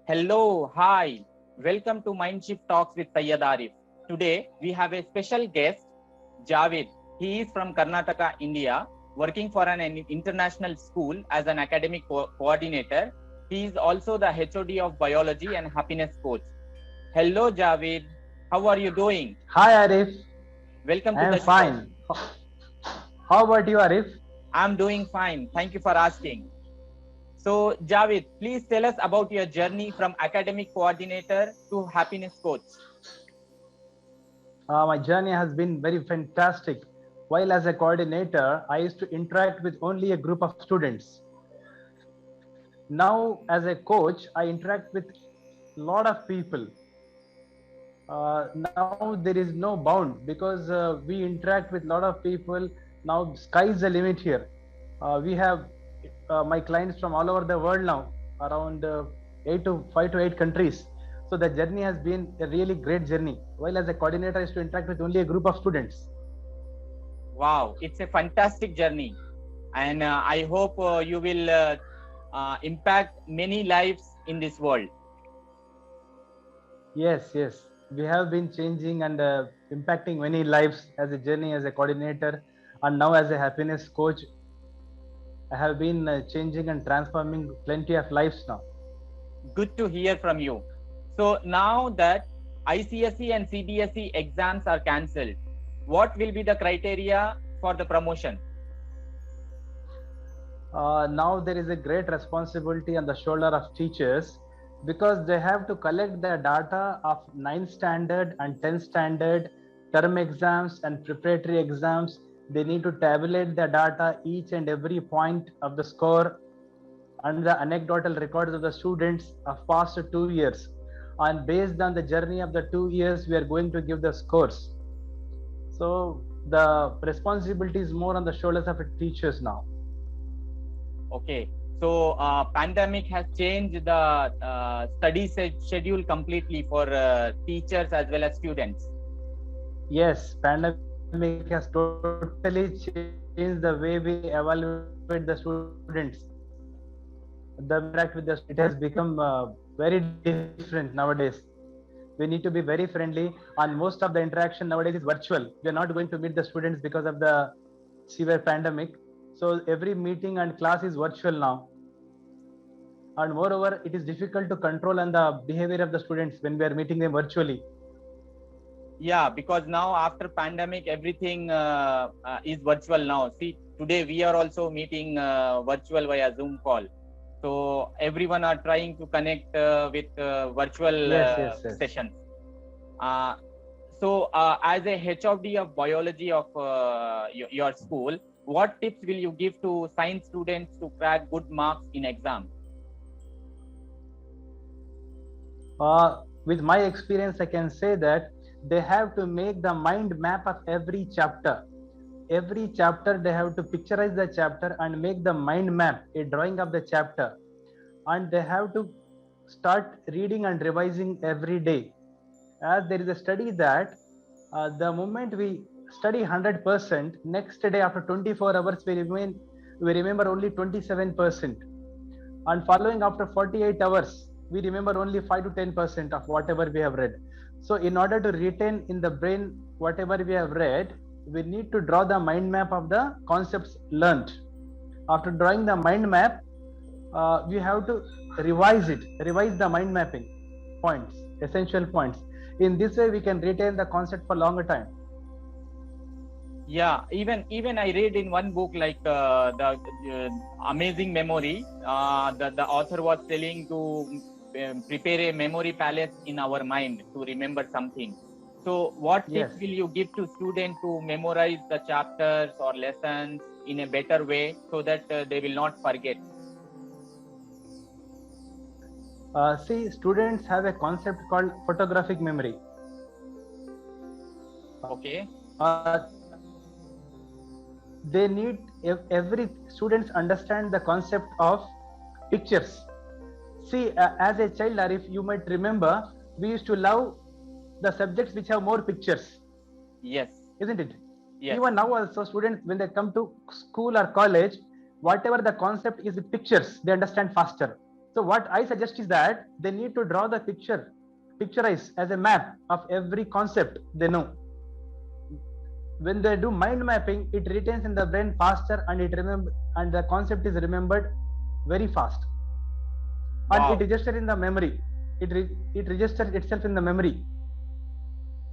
Hello, hi. Welcome to Mindshift Talks with Sayyad Arif. Today we have a special guest, Javed. He is from Karnataka, India, working for an international school as an academic coordinator. He is also the HOD of biology and happiness coach. Hello, Javed. How are you doing? Hi Arif, Welcome I to am the show. fine. How about you, Arif? I'm doing fine. Thank you for asking. So, Javed, please tell us about your journey from academic coordinator to happiness coach. My journey has been very fantastic. While as a coordinator, I used to interact with only a group of students. Now, as a coach, I interact with a lot of people. Now there is no bound because we interact with a lot of people. Now sky is the limit here. We have my clients from all over the world now, around 5 to 8 countries. So the journey has been a really great journey. While as a coordinator, I used to interact with only a group of students. Wow, it's a fantastic journey. And I hope you will impact many lives in this world. Yes, yes. We have been changing and impacting many lives as a journey as a coordinator, and now as a happiness coach. I have been changing and transforming plenty of lives now. Good to hear from you. So now that ICSE and CBSE exams are cancelled, what will be the criteria for the promotion? Now there is a great responsibility on the shoulder of teachers because they have to collect the data of 9th standard and 10th standard term exams and preparatory exams. They need to tabulate the data, each and every point of the score, and the anecdotal records of the students of past 2 years. And based on the journey of the 2 years, we are going to give the scores. So the responsibility is more on the shoulders of the teachers now. Okay. So pandemic has changed the study schedule completely for teachers as well as students. Yes, pandemic has totally changed the way we evaluate the students. The way we interact with the students, it has become very different nowadays. We need to be very friendly, and most of the interaction nowadays is virtual. We are not going to meet the students because of the severe pandemic. So every meeting and class is virtual now, and moreover, it is difficult to control on the behavior of the students when we are meeting them virtually. Yeah, because now after pandemic, everything is virtual now. See, today we are also meeting virtual via Zoom call. So everyone are trying to connect with virtual Yes. sessions. Uh, so as a HOD of biology of your school, what tips will you give to science students to crack good marks in exam? With my experience, I can say that they have to make the mind map of every chapter. Every chapter, they have to picturize the chapter and make the mind map, a drawing of the chapter. And they have to start reading and revising every day. As there is a study that the moment we study 100%, next day after 24 hours, we remember only 27%, and following after 48 hours we remember only 5 to 10% of whatever we have read. So in order to retain in the brain whatever we have read, we need to draw the mind map of the concepts learned. After drawing the mind map, we have to revise the mind mapping points, essential points. In this way we can retain the concept for longer time. Yeah, even I read in one book like the amazing memory. The author was telling to prepare a memory palace in our mind to remember something. So, what tips Yes. will you give to students to memorize the chapters or lessons in a better way so that they will not forget? See, students have a concept called photographic memory. Okay. They need every students understand the concept of pictures. See, as a child, Arif, you might remember we used to love the subjects which have more pictures, Yes. isn't it? Yes. Even now also students, when they come to school or college, whatever the concept is with pictures, they understand faster. So what I suggest is that they need to draw the picturize as a map of every concept they know. When they do mind mapping, it retains in the brain faster, and the concept is remembered very fast, and Wow. it registers in the memory. It registers itself in the memory.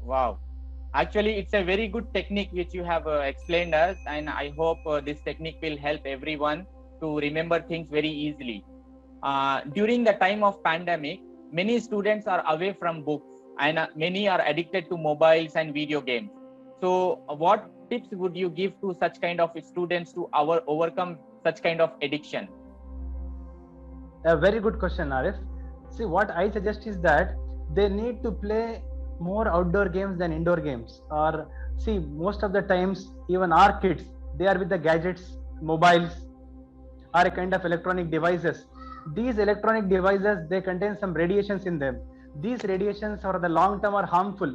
Wow. Actually, it's a very good technique which you have explained us, and I hope this technique will help everyone to remember things very easily. During the time of pandemic, many students are away from books, and many are addicted to mobiles and video games. So, what tips would you give to such kind of students to overcome such kind of addiction? A very good question, Arif. See, what I suggest is that they need to play more outdoor games than indoor games. Or see, most of the times, even our kids, they are with the gadgets, mobiles, or a kind of electronic devices. These electronic devices, they contain some radiations in them. These radiations for the long term are harmful.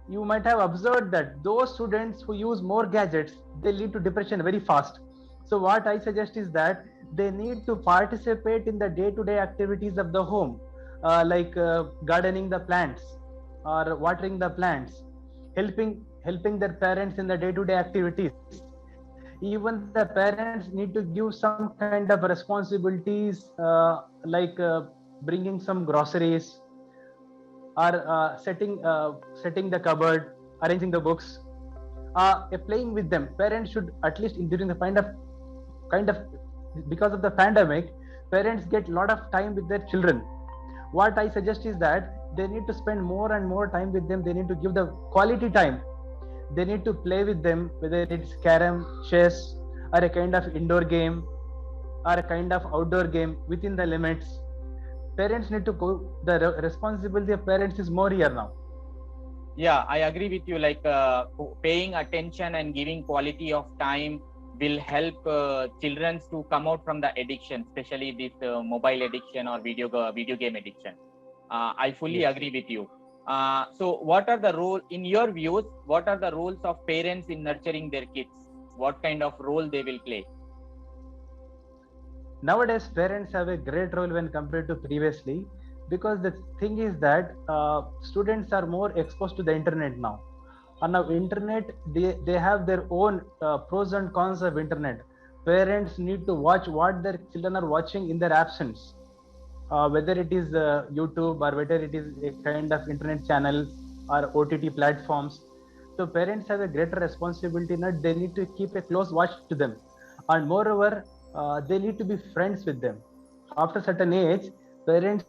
You might have observed that those students who use more gadgets, they lead to depression very fast. So what I suggest is that they need to participate in the day-to-day activities of the home, like gardening the plants or watering the plants, helping their parents in the day-to-day activities. Even the parents need to give some kind of responsibilities, like bringing some groceries, or setting the cupboard, arranging the books, playing with them. Parents should at least during the kind of because of the pandemic, parents get a lot of time with their children. What I suggest is that they need to spend more and more time with them. They need to give the quality time. They need to play with them, whether it's carom, chess, or a kind of indoor game, or a kind of outdoor game within the limits. Parents need to go. The responsibility of parents is more here now. Yeah, I agree with you. Like paying attention and giving quality of time will help children to come out from the addiction, especially this mobile addiction or video game addiction. I fully agree with you. So what are the role, in your views, what are the roles of parents in nurturing their kids? What kind of role they will play? Nowadays, parents have a great role when compared to previously, because the thing is that students are more exposed to the internet now. On the internet, they have their own pros and cons of internet. Parents need to watch what their children are watching in their absence, whether it is YouTube or whether it is a kind of internet channels or OTT platforms. So parents have a greater responsibility that they need to keep a close watch to them, and moreover, they need to be friends with them. After certain age, parents,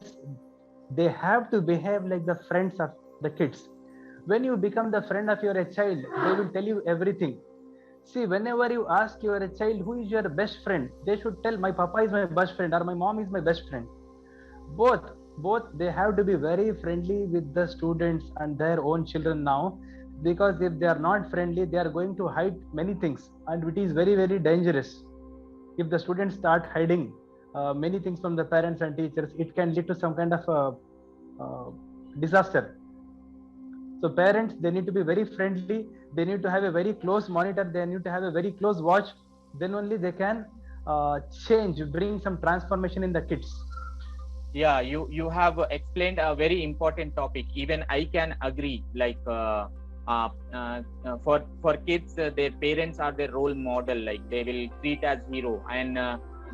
they have to behave like the friends of the kids. When you become the friend of your child, they will tell you everything. See, whenever you ask your child who is your best friend, they should tell my papa is my best friend or my mom is my best friend. Both they have to be very friendly with the students and their own children now, because if they are not friendly, they are going to hide many things, and it is very, very dangerous. If the students start hiding many things from the parents and teachers, it can lead to some kind of disaster. So parents, they need to be very friendly. They need to have a very close monitor. They need to have a very close watch. Then only they can bring some transformation in the kids. Yeah, you have explained a very important topic. Even I can agree. Like for kids, their parents are their role model. Like they will treat as hero, and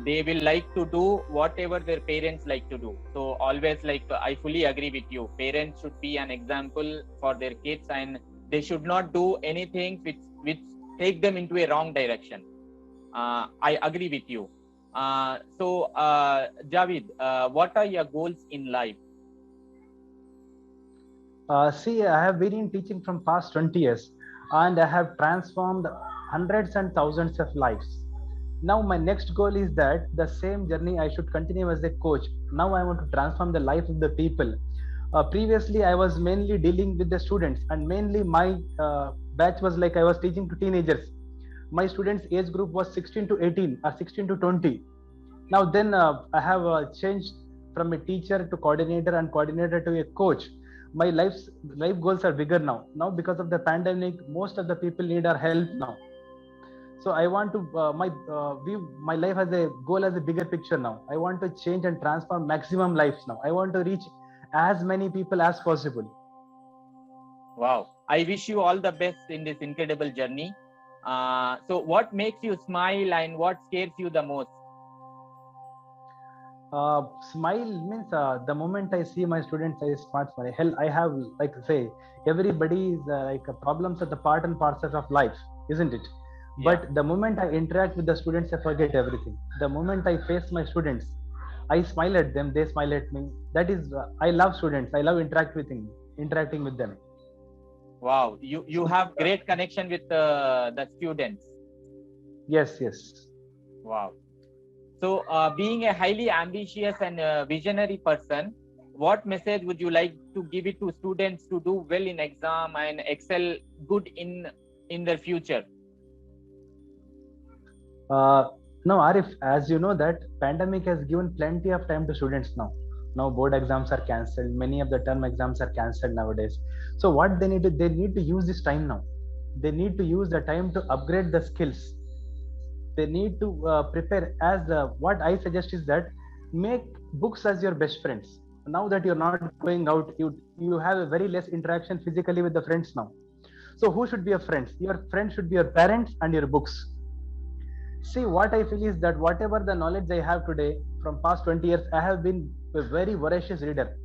they will like to do whatever their parents like to do. So always, like I fully agree with you. Parents should be an example for their kids, and they should not do anything which take them into a wrong direction. I agree with you. So Javed, what are your goals in life? See, I have been in teaching from past 20 years, and I have transformed hundreds and thousands of lives. Now my next goal is that the same journey I should continue as a coach. Now I want to transform the life of the people. Previously, I was mainly dealing with the students, and mainly my batch was like I was teaching to teenagers. My students' age group was 16 to 18 or 16 to 20. Now then, I have changed from a teacher to coordinator, and coordinator to a coach. My life goals are bigger now. Now because of the pandemic, most of the people need our help now. So I want to view my life as a goal, as a bigger picture now. I want to change and transform maximum lives now. I want to reach as many people as possible. Wow. I wish you all the best in this incredible journey. So what makes you smile and what scares you the most? Smile means the moment I see my students, I smart smile. Hell, I have, like say, everybody is like problems are the part and parcels of life, isn't it? Yeah. But the moment I interact with the students, I forget everything. The moment I face my students, I smile at them, they smile at me. That is, I love students. I love interacting with them. Wow. You So, have great connection with the students. yes, yes. Wow. So, being a highly ambitious and visionary person, what message would you like to give it to students to do well in exam and excel good in their future? Uh, no, Arif, as you know that pandemic has given plenty of time to students now. Now board exams are cancelled. Many of the term exams are cancelled nowadays. So what they need to use this time now. They need to use the time to upgrade the skills. They need to prepare. As what I suggest is that make books as your best friends. Now that you're not going out, you have a very less interaction physically with the friends now. So who should be your friends? Your friends should be your parents and your books. See, what I feel is that whatever the knowledge I have today from past 20 years, I have been a very voracious reader.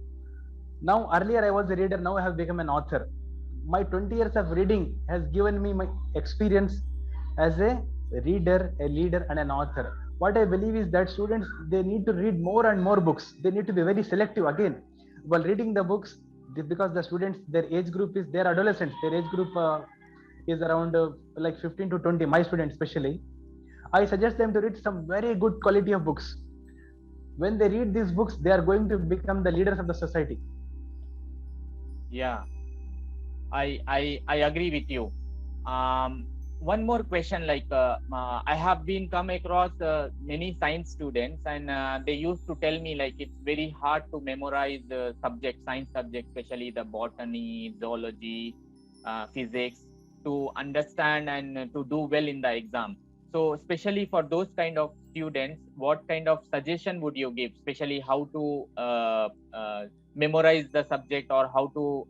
Now, earlier I was a reader, now I have become an author. My 20 years of reading has given me my experience as a reader, a leader, and an author. What I believe is that students, they need to read more and more books. They need to be very selective again while reading the books, because the students, their age group is, they're adolescents. Their age group is around like 15 to 20. My students, especially, I suggest them to read some very good quality of books. When they read these books, they are going to become the leaders of the society. Yeah, I agree with you. One more question, like I have been come across many science students, and they used to tell me like it's very hard to memorize the subject, science subject, especially the botany, zoology, physics, to understand and to do well in the exam. So especially for those kind of students, what kind of suggestion would you give, especially how to memorize the subject, or how to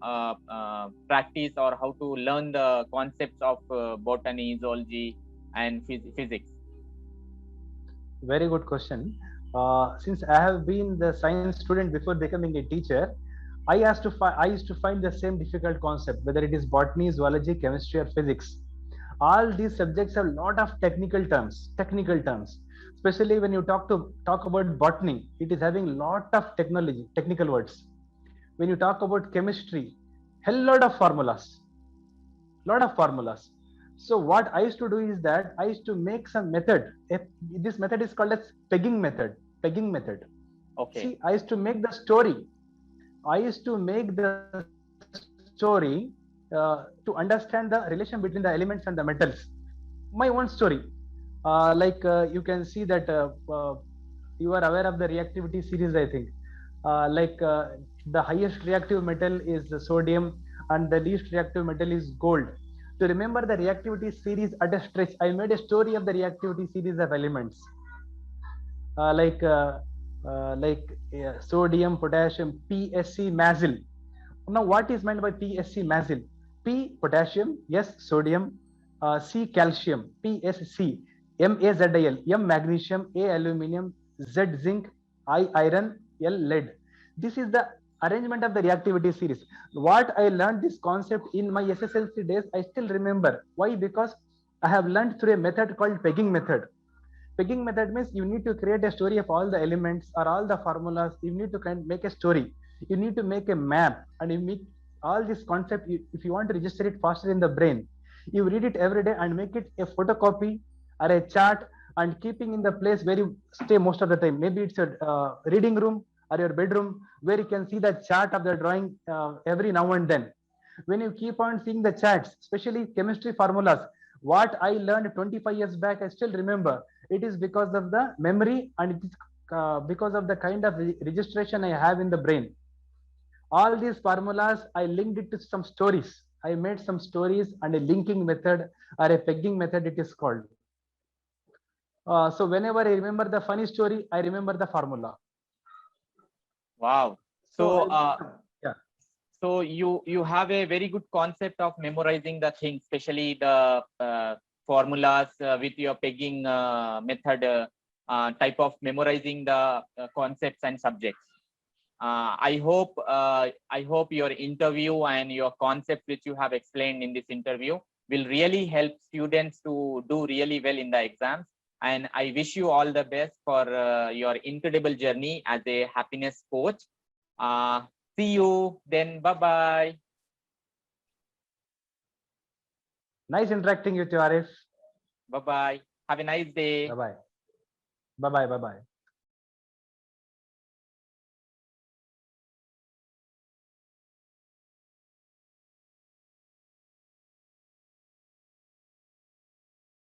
practice, or how to learn the concepts of botany, zoology, and physics? Very good question. Since I have been the science student before becoming a teacher, I used to find the same difficult concept, whether it is botany, zoology, chemistry, or physics. All these subjects have a lot of technical terms. Especially when you talk about botany, it is having lot of technical words. When you talk about chemistry, hell lot of formulas. So what I used to do is that I used to make some method. This method is called as pegging method. Pegging method. Okay. See, I used to make the story. I used to make the story to understand the relation between the elements and the metals. My own story. You can see that you are aware of the reactivity series, I think. The highest reactive metal is sodium, and the least reactive metal is gold. To remember the reactivity series at a stretch, I made a story of the reactivity series of elements. uh, like uh, Sodium, potassium, PSC, Masil. Now, what is meant by PSC, Masil? P, potassium, S, sodium, C, calcium, PSC, MaZil, M, magnesium, A, aluminum, Z, zinc, I, iron, L, lead. This is the arrangement of the reactivity series. What I learned this concept in my SSLC days, I still remember. Why? Because I have learned through a method called pegging method. Pegging method means you need to create a story of all the elements or all the formulas. You need to make a story. You need to make a map, and you make all this concept. If you want to register it faster in the brain, you read it every day and make it a photocopy or a chart, and keeping in the place where you stay most of the time. Maybe it's a reading room or your bedroom, where you can see the chart of the drawing every now and then. When you keep on seeing the charts, especially chemistry formulas, what I learned 25 years back, I still remember. It is because of the memory, and it is because of the kind of registration I have in the brain. All these formulas, I linked it to some stories. I made some stories and a linking method, or a pegging method, it is called. So whenever I remember the funny story, I remember the formula. Wow. So So, yeah, so you have a very good concept of memorizing the things, especially the formulas with your pegging method type of memorizing the concepts and subjects. I hope your interview and your concepts which you have explained in this interview will really help students to do really well in the exams. And I wish you all the best for your incredible journey as a happiness coach. Uh, See you then. Bye bye. nice interacting with you, Arif. Bye bye. Have a nice day. Bye bye. Bye bye. Bye bye.